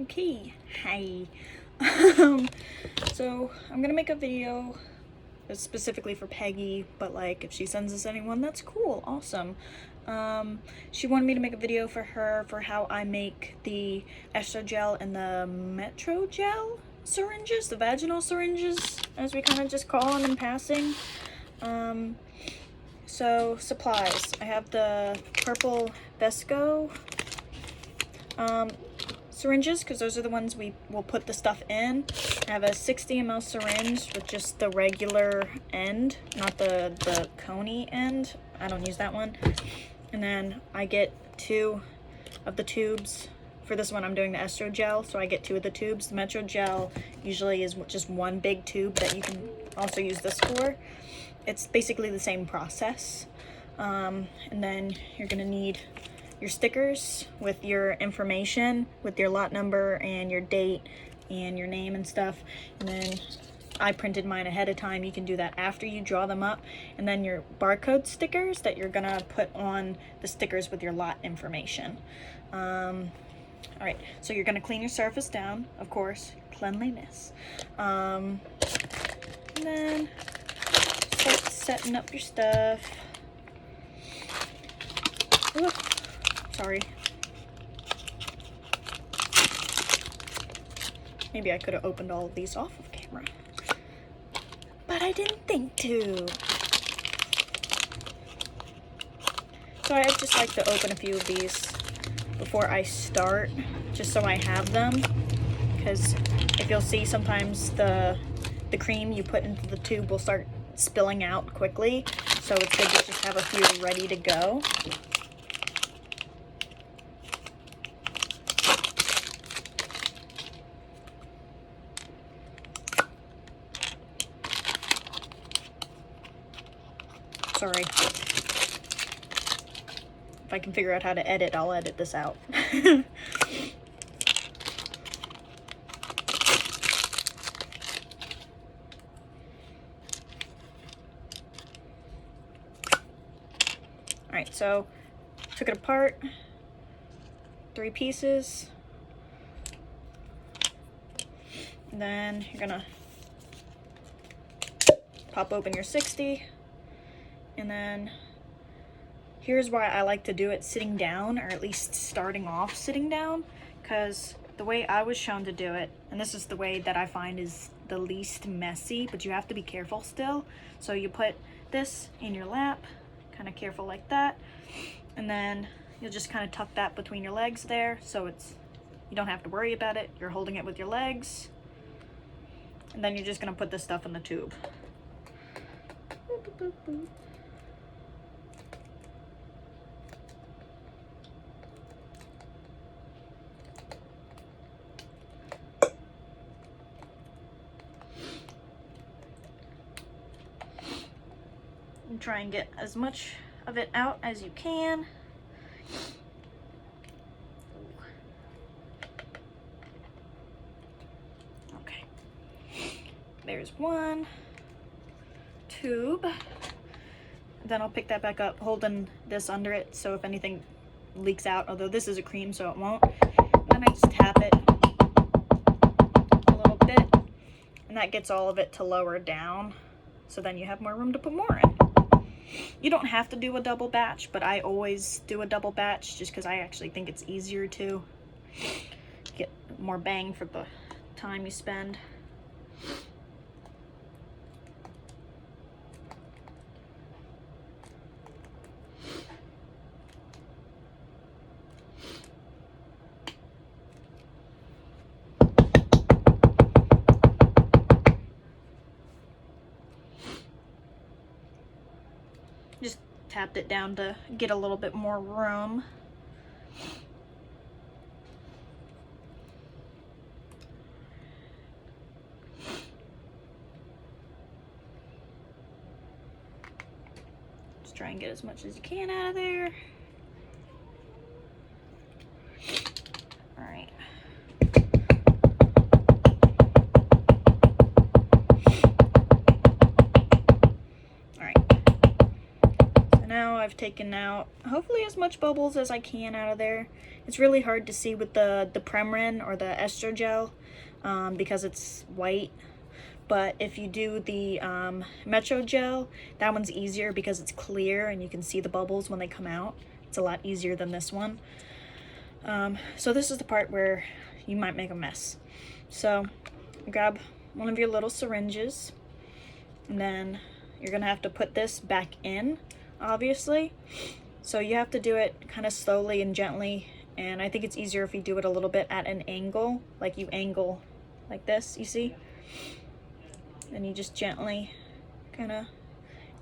Okay, hi. So I'm gonna make a video specifically for Peggy, but like if she sends us anyone, that's cool, awesome. She wanted me to make a video for her for how I make the estrogel and the metrogel syringes, the vaginal syringes, as we kind of just call them in passing. So supplies. I have the purple Vesco syringes, because those are the ones we will put the stuff in. I have a 60 ml syringe with just the regular end, not the coney end. I don't use that one. And then I get 2 of the tubes. For this one I'm doing the estrogel, so I get 2 of the tubes. The metrogel usually is just one big tube that you can also use this for. It's basically the same process. And then you're gonna need your stickers with your information, with your lot number and your date and your name and stuff. And then I printed mine ahead of time. You can do that after you draw them up. And then your barcode stickers that you're gonna put on the stickers with your lot information. All right, so you're gonna clean your surface down, of course, cleanliness. And then start setting up your stuff. Ooh. Sorry. Maybe I could have opened all of these off of camera, but I didn't think to. So I just like to open a few of these before I start, just so I have them, because if you'll see, sometimes the cream you put into the tube will start spilling out quickly, so it's good to just have a few ready to go. Sorry. If I can figure out how to edit, I'll edit this out. Alright, so took it apart, 3 pieces. And then you're gonna pop open your 60. And then here's why I like to do it sitting down, or at least starting off sitting down, because the way I was shown to do it, and this is the way that I find is the least messy, but you have to be careful still. So you put this in your lap, kind of careful like that, and then you'll just kind of tuck that between your legs there, so you don't have to worry about it. You're holding it with your legs, and then you're just gonna put this stuff in the tube. Boop, boop, boop, boop. And try and get as much of it out as you can. Okay, there's one tube. Then I'll pick that back up, holding this under it, so if anything leaks out, although this is a cream so it won't, then I just tap it a little bit, and that gets all of it to lower down, so then you have more room to put more in. You don't have to do a double batch, but I always do a double batch just because I actually think it's easier to get more bang for the time you spend. Just tapped it down to get a little bit more room. Just try and get as much as you can out of there. All right. I've taken out hopefully as much bubbles as I can out of there. It's really hard to see with the Premarin or the ester gel because it's white. But if you do the Metro gel, that one's easier because it's clear and you can see the bubbles when they come out. It's a lot easier than this one. So this is the part where you might make a mess. So grab one of your little syringes, and then you're gonna have to put this back in, obviously. So you have to do it kind of slowly and gently, and I think it's easier if you do it a little bit at an angle, like you angle like this, you see? Then you just gently kind of,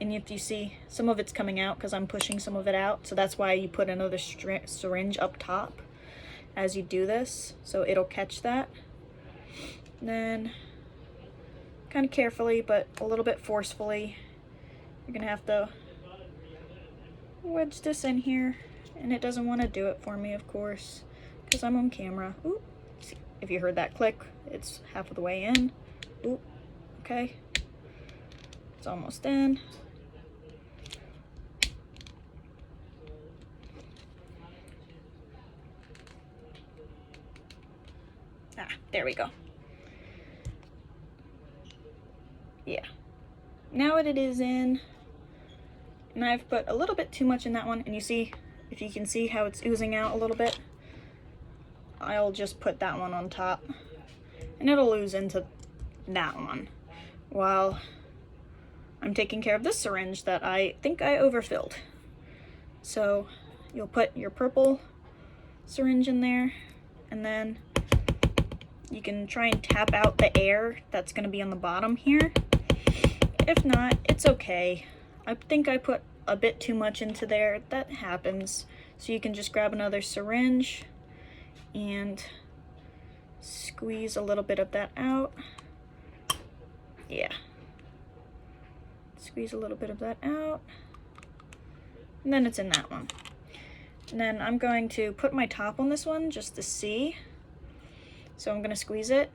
and if you see, some of it's coming out because I'm pushing some of it out, so that's why you put another syringe up top as you do this, so it'll catch that. Then kind of carefully but a little bit forcefully, you're gonna have to wedge this in here, and it doesn't want to do it for me, of course, because I'm on camera. Ooh, see, if you heard that click, it's half of the way in. Ooh, okay, it's almost in. Ah, there we go. Yeah, now it is in, and I've put a little bit too much in that one, and you see, if you can see how it's oozing out a little bit, I'll just put that one on top, and it'll ooze into that one, while I'm taking care of this syringe that I think I overfilled. So you'll put your purple syringe in there, and then you can try and tap out the air that's going to be on the bottom here. If not, it's okay. I think I put a bit too much into there. That happens. So you can just grab another syringe and squeeze a little bit of that out. Yeah. Squeeze a little bit of that out. And then it's in that one. And then I'm going to put my top on this one just to see. So I'm going to squeeze it.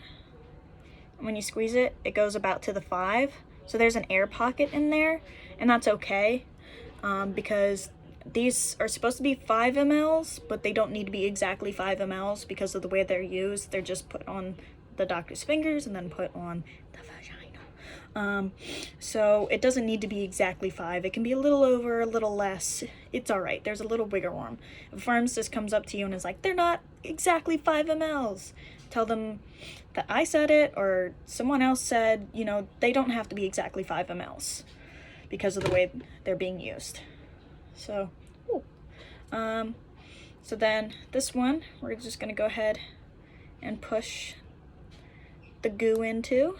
And when you squeeze it, it goes about to the 5. So there's an air pocket in there, and that's okay because these are supposed to be 5 mLs, but they don't need to be exactly 5 mLs because of the way they're used. They're just put on the doctor's fingers and then put on the vagina. So it doesn't need to be exactly 5. It can be a little over, a little less. It's all right. There's a little wiggle room. If a pharmacist comes up to you and is like, they're not exactly 5 mLs, tell them that I said it or someone else said, you know, they don't have to be exactly 5 mLs because of the way they're being used. So, so then this one, we're just gonna go ahead and push the goo into.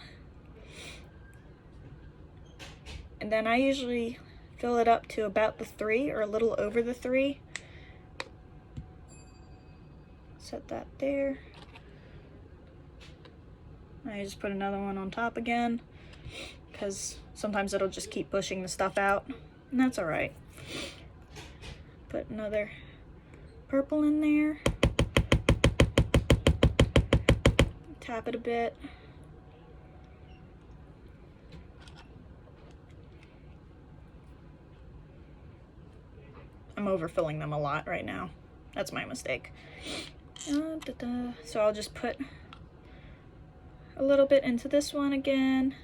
And then I usually fill it up to about the 3 or a little over the 3. Set that there. I just put another one on top again because sometimes it'll just keep pushing the stuff out, and that's all right. Put another purple in there. Tap it a bit. I'm overfilling them a lot right now. That's my mistake. So I'll just put a little bit into this one again.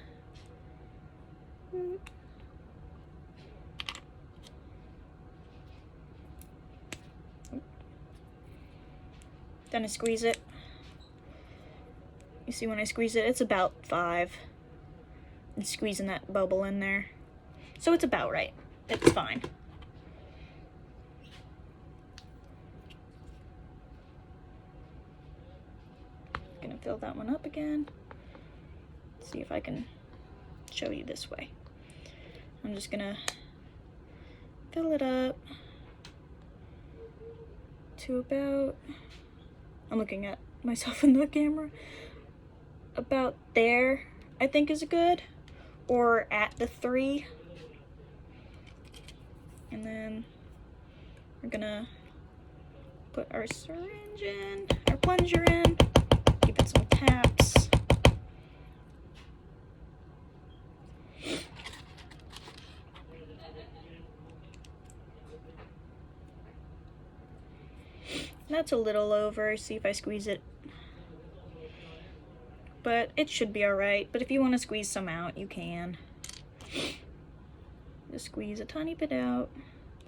Then I squeeze it. You see when I squeeze it, it's about 5. And squeezing that bubble in there. So it's about right. It's fine. Gonna fill that one up again. See if I can show you this way. I'm just gonna fill it up to about, I'm looking at myself in the camera, about there I think is good, or at the 3. And then we're gonna put our syringe in, our plunger in, give it some taps. a little over. See if I squeeze it. But it should be alright. But if you want to squeeze some out, you can. Just squeeze a tiny bit out.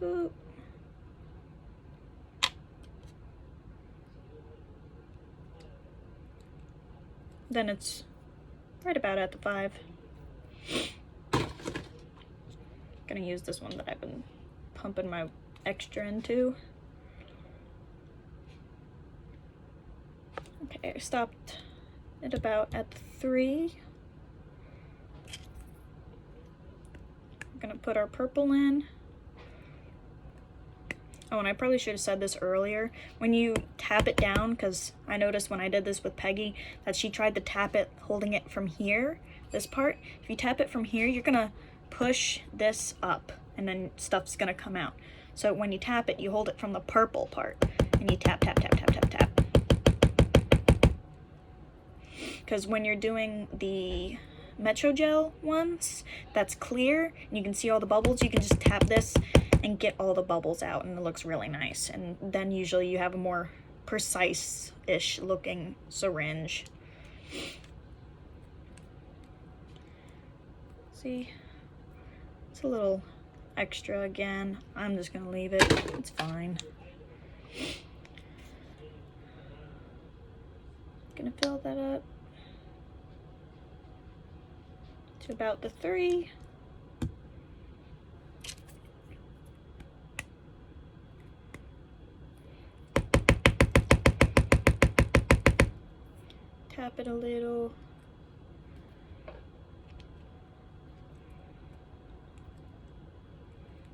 Boop. Then it's right about at the 5. Gonna use this one that I've been pumping my extra into. Okay, I stopped at about at the 3. We're gonna put our purple in. Oh, and I probably should have said this earlier. When you tap it down, because I noticed when I did this with Peggy that she tried to tap it holding it from here, this part. If you tap it from here, you're gonna push this up and then stuff's gonna come out. So when you tap it, you hold it from the purple part and you tap, tap, tap, tap, tap, tap. Because when you're doing the Metro Gel ones, that's clear and you can see all the bubbles, you can just tap this and get all the bubbles out and it looks really nice. And then usually you have a more precise-ish looking syringe. See, it's a little extra again. I'm just gonna leave it, it's fine. Gonna fill that up to about the 3. Tap it a little.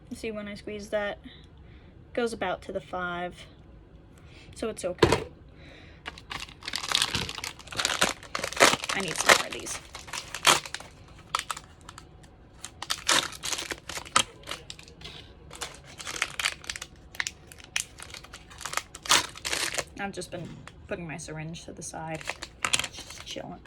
You see when I squeeze that, it goes about to the 5, so it's okay. I need some more of these. I've just been putting my syringe to the side, just chilling.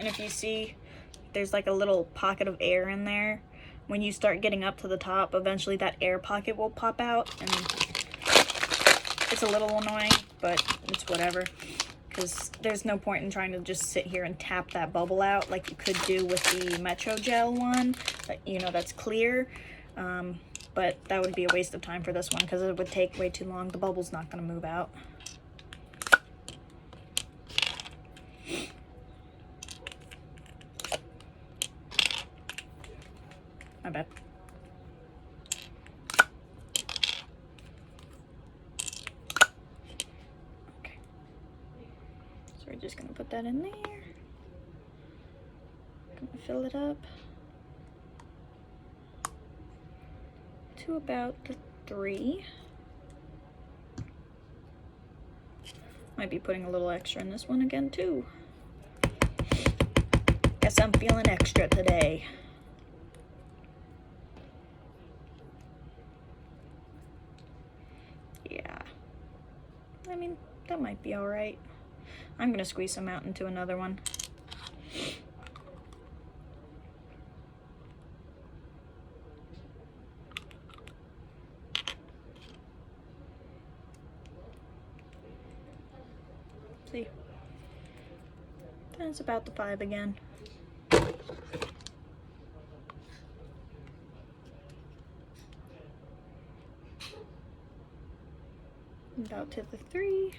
And if you see, there's like a little pocket of air in there. When you start getting up to the top, eventually that air pocket will pop out, and it's a little annoying, but it's whatever. Because there's no point in trying to just sit here and tap that bubble out like you could do with the Metro Gel one, that, you know, that's clear. But that would be a waste of time for this one because it would take way too long. The bubble's not going to move out. My bad. Okay. So we're just gonna put that in there. Gonna fill it up to about the 3. Might be putting a little extra in this one again too. Guess I'm feeling extra today. Yeah, I mean, that might be all right. I'm gonna squeeze some out into another one. See, that's about the 5 again. About to the 3.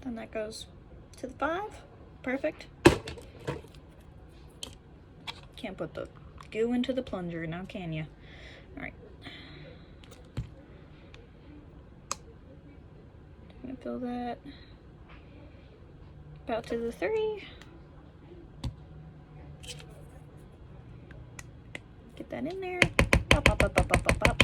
Then that goes to the 5. Perfect. Can't put the goo into the plunger now, can you? All right. I'm gonna fill that about to the 3. Get that in there. Pop, pop, pop, pop, pop, pop, pop.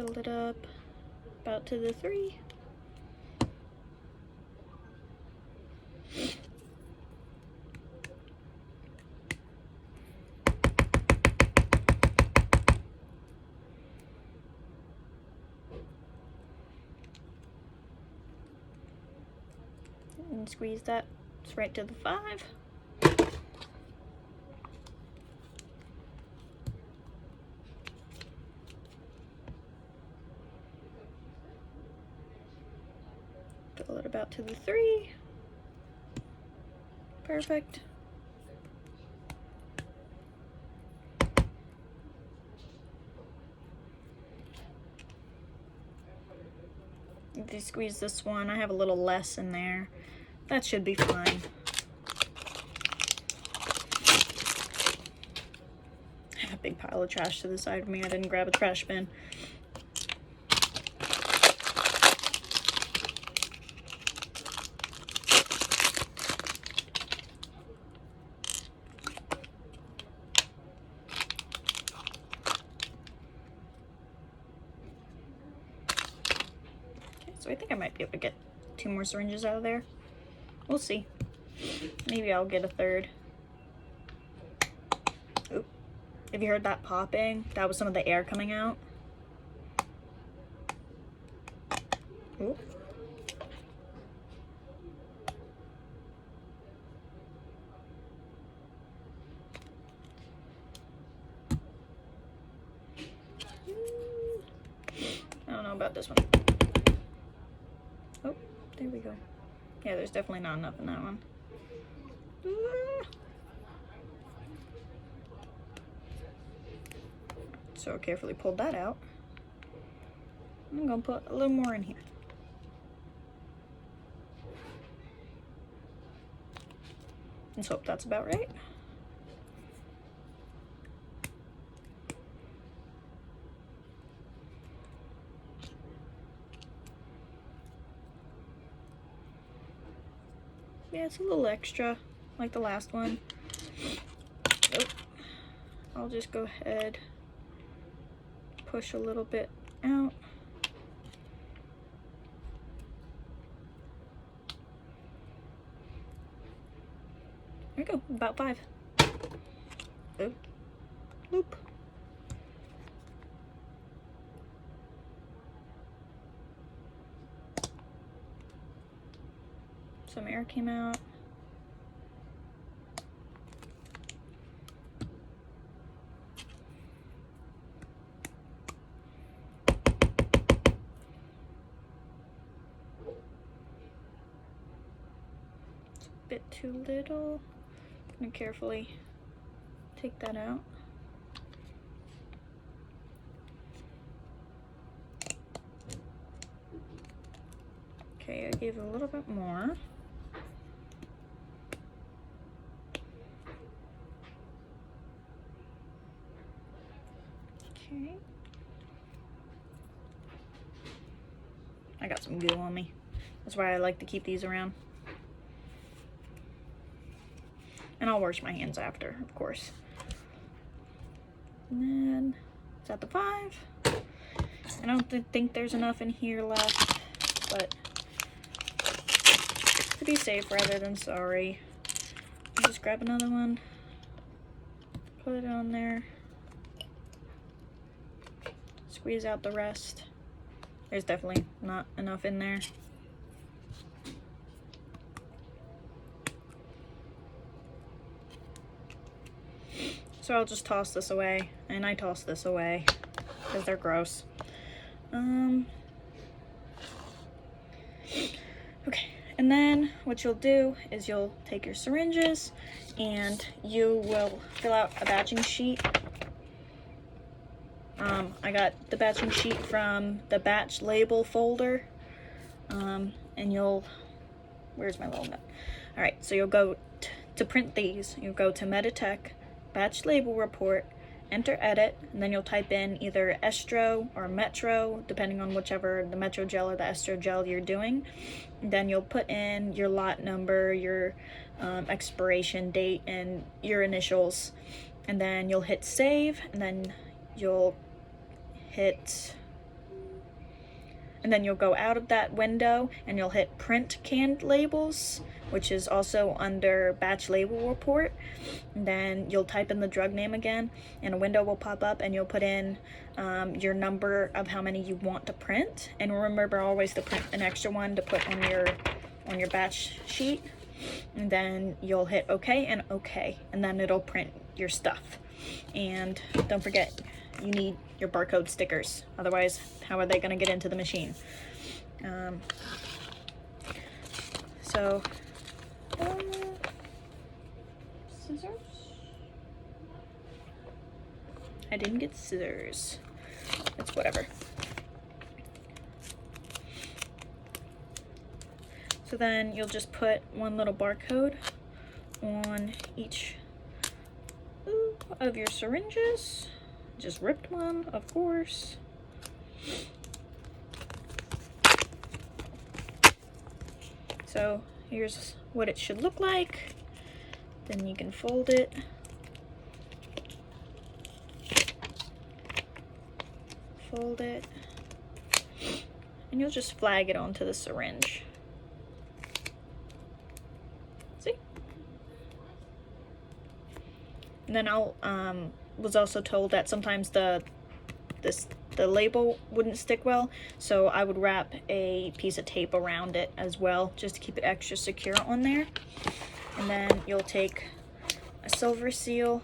Fill it up about to the 3. And squeeze that right to the 5. Fill it about to the 3. Perfect. If you squeeze this one, I have a little less in there. That should be fine. I have a big pile of trash to the side of me. I didn't grab a trash bin. So I think I might be able to get 2 more syringes out of there. We'll see. Maybe I'll get a 3rd. Oop. Have you heard that popping? That was some of the air coming out. Oop. I don't know about this one. Oh, there we go. Yeah, there's definitely not enough in that one. So carefully pulled that out. I'm gonna put a little more in here. Let's hope that's about right. Yeah, it's a little extra, like the last one. Nope. I'll just go ahead, push a little bit out. There we go, about 5. Oh, loop. Some air came out. It's a bit too little. I'm gonna carefully take that out. Okay, I gave it a little bit more. Okay. I got some goo on me. That's why I like to keep these around. And I'll wash my hands after, of course. And then it's at the 5. I don't think there's enough in here left, but to be safe rather than sorry, I'll just grab another one, put it on there, squeeze out the rest. There's definitely not enough in there. So I'll just toss this away, and I toss this away because they're gross. Okay, and then what you'll do is you'll take your syringes and you will fill out a batching sheet. I got the batching sheet from the batch label folder, and you'll, where's my little note? All right, so you'll go to print these, you'll go to Meditech, batch label report, enter edit, and then you'll type in either estro or metro, depending on whichever, the metro gel or the estro gel you're doing. And then you'll put in your lot number, your expiration date, and your initials, and then you'll hit save, and then you'll hit and then you'll go out of that window and you'll hit print canned labels, which is also under batch label report. And then you'll type in the drug name again and a window will pop up and you'll put in your number of how many you want to print. And remember always to print an extra one to put on your batch sheet. And then you'll hit OK and OK, and then it'll print your stuff. And don't forget, you need your barcode stickers, otherwise how are they going to get into the machine? Scissors? I didn't get scissors. It's whatever. So then you'll just put one little barcode on each of your syringes. Just ripped one, of course. So here's what it should look like. Then you can fold it. Fold it. And you'll just flag it onto the syringe. See? And then I was also told that sometimes the label wouldn't stick well, so I would wrap a piece of tape around it as well, just to keep it extra secure on there. And then you'll take a silver seal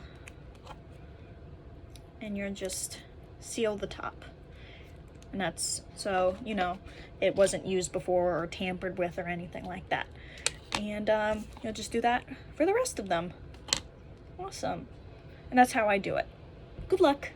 and you'll just seal the top. And that's so, you know, it wasn't used before or tampered with or anything like that. And you'll just do that for the rest of them. Awesome. And that's how I do it. Good luck.